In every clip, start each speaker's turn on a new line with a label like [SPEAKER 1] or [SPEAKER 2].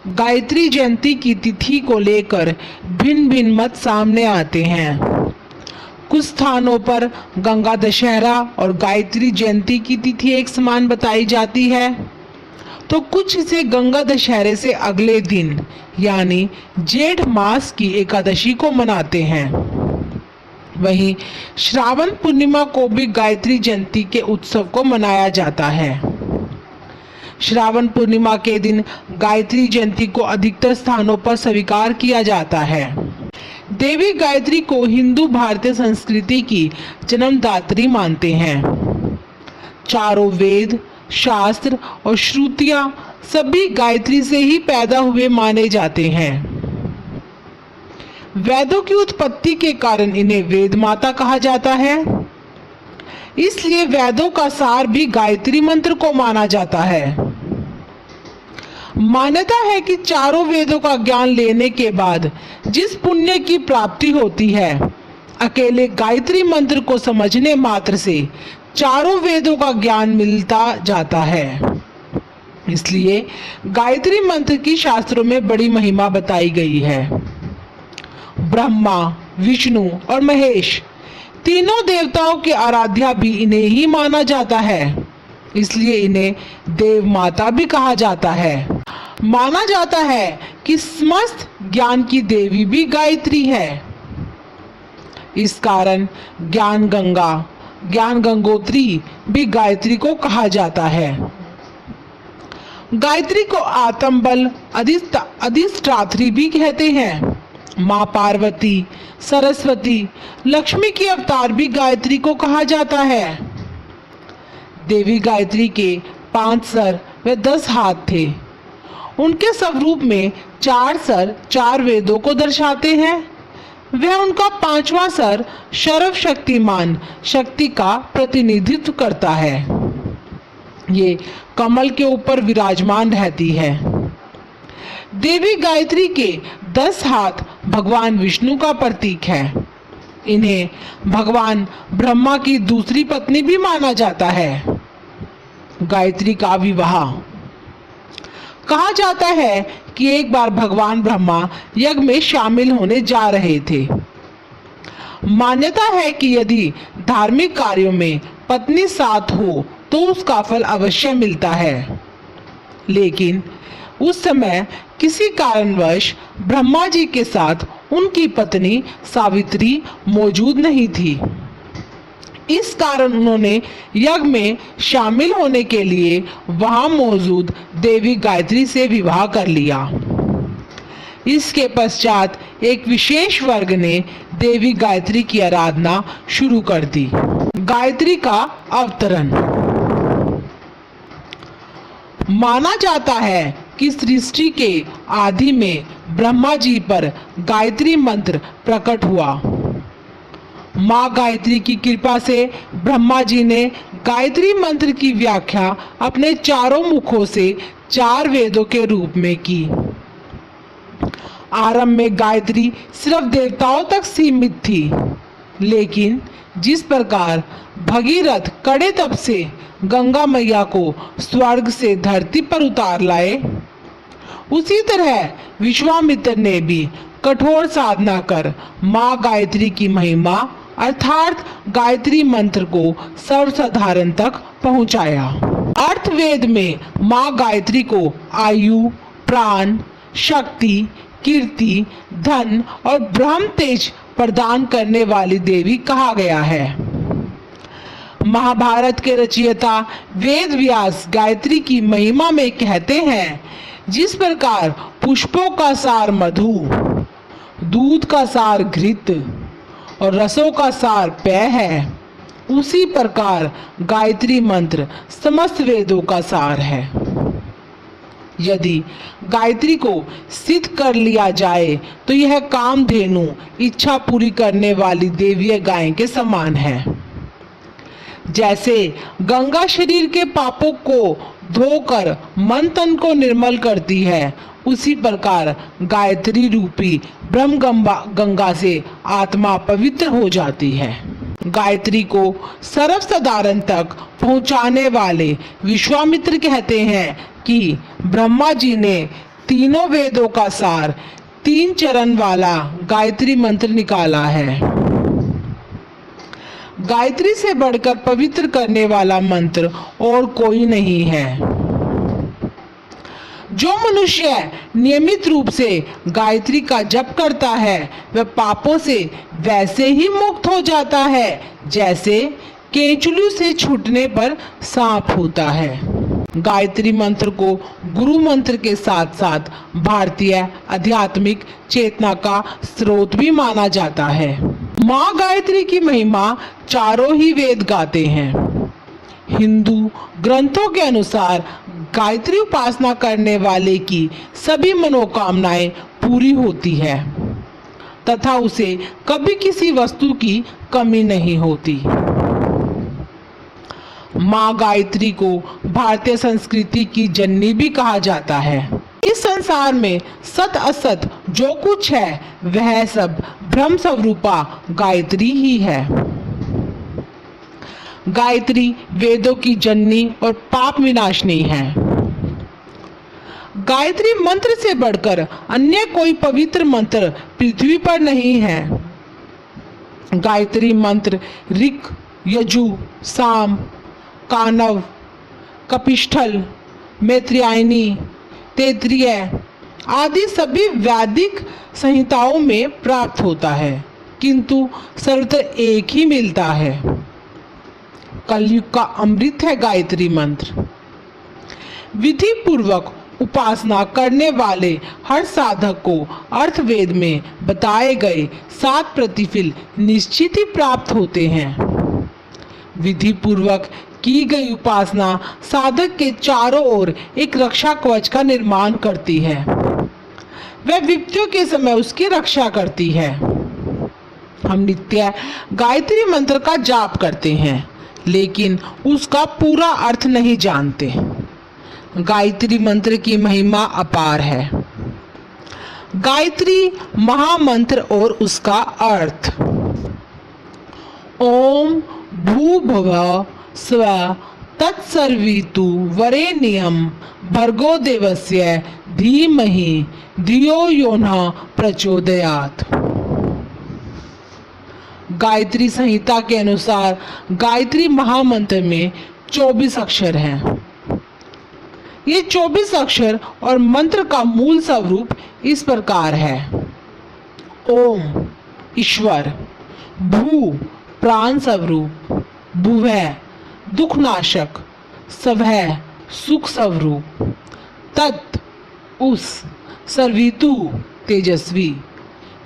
[SPEAKER 1] गायत्री जयंती की तिथि को लेकर भिन्न भिन्न मत सामने आते हैं। कुछ स्थानों पर गंगा दशहरा और गायत्री जयंती की तिथि एक समान बताई जाती है, तो कुछ इसे गंगा दशहरे से अगले दिन यानी जेठ मास की एकादशी को मनाते हैं। वहीं श्रावण पूर्णिमा को भी गायत्री जयंती के उत्सव को मनाया जाता है। श्रावण पूर्णिमा के दिन गायत्री जयंती को अधिकतर स्थानों पर स्वीकार किया जाता है। देवी गायत्री को हिंदू भारतीय संस्कृति की जन्मदात्री मानते हैं। चारों वेद, शास्त्र और श्रुतियां सभी गायत्री से ही पैदा हुए माने जाते हैं। वेदों की उत्पत्ति के कारण इन्हें वेद माता कहा जाता है। इसलिए वेदों का सार भी गायत्री मंत्र को माना जाता है। मान्यता है कि चारों वेदों का ज्ञान लेने के बाद जिस पुण्य की प्राप्ति होती है, अकेले गायत्री मंत्र को समझने मात्र से चारों वेदों का ज्ञान मिलता जाता है। इसलिए गायत्री मंत्र की शास्त्रों में बड़ी महिमा बताई गई है। ब्रह्मा, विष्णु और महेश तीनों देवताओं की आराध्या भी इन्हें ही माना जाता है। इसलिए इन्हें देव माता भी कहा जाता है। माना जाता है कि समस्त ज्ञान की देवी भी गायत्री है। इस कारण ज्ञान गंगा, ज्ञान गंगोत्री भी गायत्री को कहा जाता है। गायत्री को आत्म बल अधिष्ठात्री भी कहते हैं। माँ पार्वती, सरस्वती, लक्ष्मी की अवतार भी गायत्री को कहा जाता है। देवी गायत्री के 5 सर व 10 हाथ थे। उनके स्वरूप में 4 सर 4 वेदों को दर्शाते हैं। वह उनका 5वां सर सर्वशक्तिमान शक्ति का प्रतिनिधित्व करता है। ये कमल के ऊपर विराजमान रहती है। देवी गायत्री के 10 हाथ भगवान विष्णु का प्रतीक है। इन्हें भगवान ब्रह्मा की दूसरी पत्नी भी माना जाता है। गायत्री का विवाह कहा जाता है कि एक बार भगवान ब्रह्मा यज्ञ में शामिल होने जा रहे थे। मान्यता है कि यदि धार्मिक कार्यों में पत्नी साथ हो तो उसका फल अवश्य मिलता है। लेकिन उस समय किसी कारणवश ब्रह्मा जी के साथ उनकी पत्नी सावित्री मौजूद नहीं थी। इस कारण उन्होंने यज्ञ में शामिल होने के लिए वहां मौजूद देवी गायत्री से विवाह कर लिया। इसके पश्चात एक विशेष वर्ग ने देवी गायत्री की आराधना शुरू कर दी। गायत्री का अवतरण माना जाता है कि सृष्टि के आदि में ब्रह्मा जी पर गायत्री मंत्र प्रकट हुआ। माँ गायत्री की कृपा से ब्रह्मा जी ने गायत्री मंत्र की व्याख्या अपने चारों मुखों से 4 वेदों के रूप में की। आरंभ में गायत्री सिर्फ देवताओं तक सीमित थी, लेकिन जिस प्रकार भगीरथ कड़े तप से गंगा मैया को स्वर्ग से धरती पर उतार लाए, उसी तरह विश्वामित्र ने भी कठोर साधना कर माँ गायत्री की महिमा अर्थात गायत्री मंत्र को सर्वसाधारण तक पहुंचाया। अर्थवेद में माँ गायत्री को आयु, प्राण, शक्ति, कीर्ति, धन और ब्रह्म तेज प्रदान करने वाली देवी कहा गया है। महाभारत के रचयिता वेद व्यास गायत्री की महिमा में कहते हैं, जिस प्रकार पुष्पों का सार मधु, दूध का सार घृत और रसों का सार पेय है, उसी प्रकार गायत्री मंत्र समस्त वेदों का सार है। यदि गायत्री को सिद्ध कर लिया जाए तो यह कामधेनु इच्छा पूरी करने वाली देवीय गाय के समान है। जैसे गंगा शरीर के पापों को धोकर मन तन को निर्मल करती है, उसी प्रकार गायत्री रूपी ब्रह्म गंगा से आत्मा पवित्र हो जाती है। गायत्री को सर्वसाधारण तक पहुंचाने वाले विश्वामित्र कहते हैं कि ब्रह्मा जी ने तीनों वेदों का सार 3 चरण वाला गायत्री मंत्र निकाला है। गायत्री से बढ़कर पवित्र करने वाला मंत्र और कोई नहीं है। जो मनुष्य नियमित रूप से गायत्री का जप करता है वह पापों से वैसे ही मुक्त हो जाता है जैसे केंचुली से छूटने पर सांप होता है। गायत्री मंत्र को गुरु मंत्र के साथ साथ भारतीय आध्यात्मिक चेतना का स्रोत भी माना जाता है। माँ गायत्री की महिमा चारों ही वेद गाते हैं। हिंदू ग्रंथों के अनुसार गायत्री उपासना करने वाले की सभी मनोकामनाएं पूरी होती है तथा उसे कभी किसी वस्तु की कमी नहीं होती। माँ गायत्री को भारतीय संस्कृति की जननी भी कहा जाता है। इस संसार में सत असत जो कुछ है वह सब ब्रह्म स्वरूपा गायत्री ही है। गायत्री वेदों की जननी और पाप विनाशिनी है। गायत्री मंत्र से बढ़कर अन्य कोई पवित्र मंत्र पृथ्वी पर नहीं है। गायत्री मंत्र ऋक, यजु, साम, कानव, कपिष्ठल, मैत्रेयनी, तैत्तिरीय आदि सभी वैदिक संहिताओं में प्राप्त होता है, किंतु सर्वत्र एक ही मिलता है। कलयुग का अमृत है गायत्री मंत्र। विधि पूर्वक उपासना करने वाले हर साधक को अर्थवेद में बताए गए 7 प्रतिफल निश्चित ही प्राप्त होते हैं। विधि पूर्वक की गई उपासना साधक के चारों ओर एक रक्षा कवच का निर्माण करती है। वह विपत्तियों के समय उसकी रक्षा करती है। हम नित्य गायत्री मंत्र का जाप करते हैं लेकिन उसका पूरा अर्थ नहीं जानते। गायत्री मंत्र की महिमा अपार है। गायत्री महामंत्र और उसका अर्थ। ओम भूर्भुवः स्वः तत्सवितु वरेण्यं भर्गो देवस्य धीमहि धियो यो नः प्रचोदयात्। गायत्री संहिता के अनुसार गायत्री महामंत्र में 24 अक्षर हैं। ये 24 अक्षर और मंत्र का मूल स्वरूप इस प्रकार है। ओम ईश्वर, भू प्राण स्वरूप, भुवः दुखनाशक, स्वः सुख स्वरूप, तत् उस, सर्वितु तेजस्वी,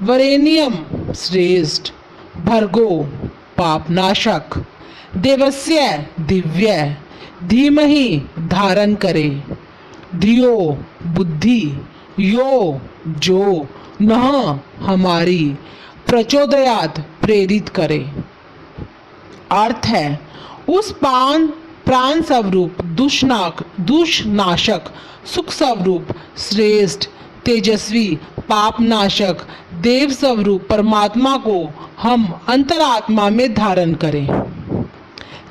[SPEAKER 1] वरेण्यम श्रेष्ठ, भर्गो पापनाशक, देवस्य दिव्य, धीमहि धारण करे, धियो बुद्धि, यो जो, नः हमारी, प्रचोदयात प्रेरित करे। अर्थ है उस प्राण स्वरूप, दुष्नाशक, सुख स्वरूप, श्रेष्ठ, तेजस्वी, पापनाशक, देव स्वरूप परमात्मा को हम अंतरात्मा में धारण करें।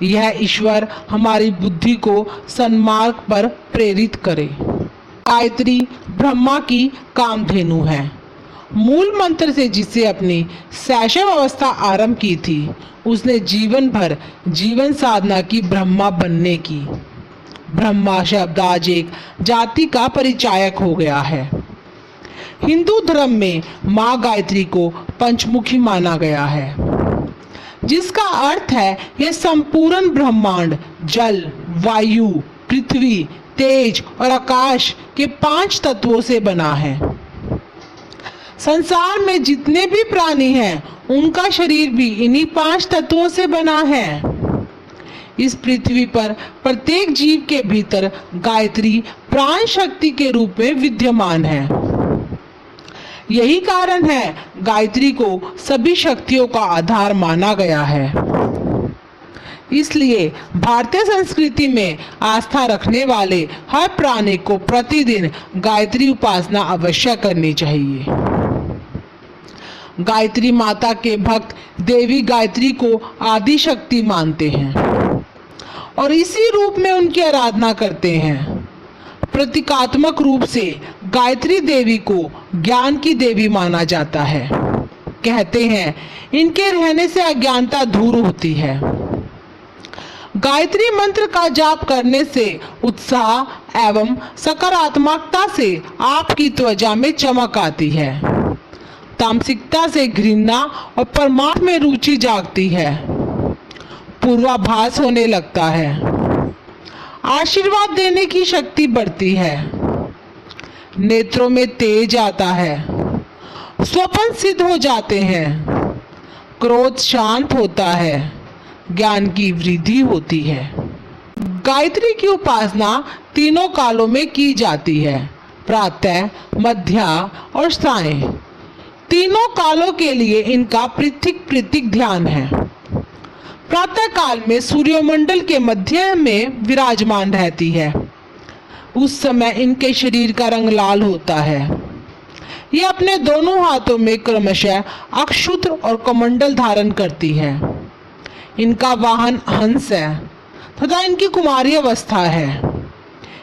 [SPEAKER 1] यह ईश्वर हमारी बुद्धि को सन्मार्ग पर प्रेरित करे। गायत्री ब्रह्मा की कामधेनु है। मूल मंत्र से जिसे अपनी शैशव अवस्था आरंभ की थी उसने जीवन भर जीवन साधना की ब्रह्मा बनने की। ब्रह्मा शब्द आज एक जाति का परिचायक हो गया है। हिंदू धर्म में माँ गायत्री को पंचमुखी माना गया है, जिसका अर्थ है यह संपूर्ण ब्रह्मांड जल, वायु, पृथ्वी, तेज और आकाश के 5 तत्वों से बना है। संसार में जितने भी प्राणी हैं उनका शरीर भी इन्हीं 5 तत्वों से बना है। इस पृथ्वी पर प्रत्येक जीव के भीतर गायत्री प्राण शक्ति के रूप में विद्यमान है। यही कारण है गायत्री को सभी शक्तियों का आधार माना गया है। इसलिए भारतीय संस्कृति में आस्था रखने वाले हर प्राणी को प्रतिदिन गायत्री उपासना अवश्य करनी चाहिए। गायत्री माता के भक्त देवी गायत्री को आदि शक्ति मानते हैं और इसी रूप में उनकी आराधना करते हैं। प्रतीकात्मक रूप से गायत्री देवी को ज्ञान की देवी माना जाता है। कहते हैं इनके रहने से अज्ञानता दूर होती है। गायत्री मंत्र का जाप करने से उत्साह एवं सकारात्मकता से आपकी त्वचा में चमक आती है। तामसिकता से घृणा और परमार्थ में रुचि जागती है। पूर्वाभास होने लगता है। आशीर्वाद देने की शक्ति बढ़ती है। नेत्रों में तेज आता है। स्वप्न सिद्ध हो जाते हैं। क्रोध शांत होता है। ज्ञान की वृद्धि होती है। गायत्री की उपासना तीनों कालों में की जाती है, प्रातः, मध्य और सायं। तीनों कालों के लिए इनका पृथक ध्यान है। प्रातः काल में सूर्यमंडल के मध्य में विराजमान रहती है। उस समय इनके शरीर का रंग लाल होता है। ये अपने दोनों हाथों में क्रमशः अक्षुत और कमंडल धारण करती है। इनका वाहन हंस है तथा इनकी कुमारी अवस्था है।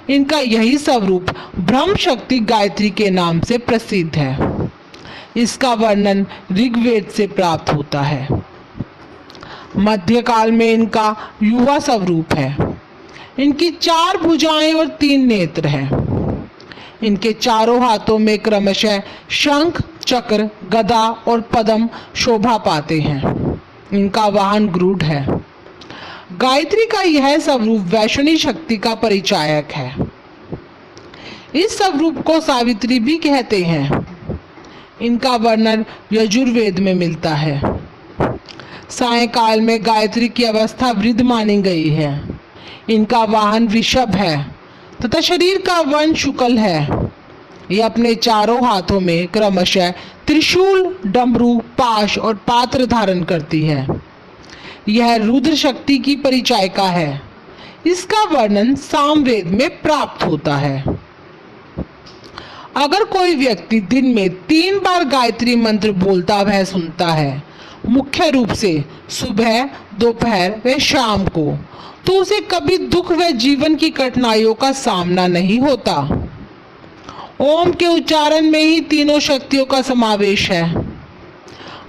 [SPEAKER 1] इनका यही स्वरूप ब्रह्म शक्ति गायत्री के नाम से प्रसिद्ध है। इसका वर्णन ऋग्वेद से प्राप्त होता है। मध्यकाल में इनका युवा स्वरूप है। इनकी 4 भुजाएं और 3 नेत्र हैं। इनके चारों हाथों में क्रमशः शंख, चक्र, गदा और पद्म शोभा पाते हैं। इनका वाहन गरुड़ है। गायत्री का यह स्वरूप वैष्णवी शक्ति का परिचायक है। इस स्वरूप को सावित्री भी कहते हैं। इनका वर्णन यजुर्वेद में मिलता है। सायंकाल में गायत्री की अवस्था वृद्ध मानी गई है। इनका वाहन वृषभ है तथा शरीर का वर्ण शुक्ल है। ये अपने चारों हाथों में क्रमशः त्रिशूल, डमरू, पाश और पात्र धारण करती है। यह रुद्र शक्ति की परिचायिका है। इसका वर्णन सामवेद में प्राप्त होता है। अगर कोई व्यक्ति दिन में 3 बार गायत्री मंत्र बोलता वह सुनता है, मुख्य रूप से सुबह, दोपहर व शाम को, तो उसे कभी दुख व जीवन की कठिनाइयों का सामना नहीं होता। ओम के उच्चारण में ही तीनों शक्तियों का समावेश है।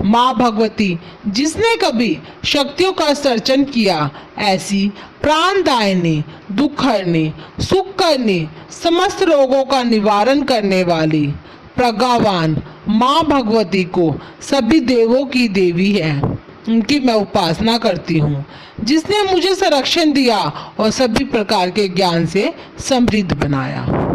[SPEAKER 1] माँ भगवती जिसने कभी शक्तियों का सर्जन किया, ऐसी प्राणदायिनी, दुख हरनी, सुख करनी, समस्त रोगों का निवारण करने वाली प्रज्ञावान माँ भगवती को सभी देवों की देवी है। उनकी मैं उपासना करती हूँ, जिसने मुझे संरक्षण दिया और सभी प्रकार के ज्ञान से समृद्ध बनाया।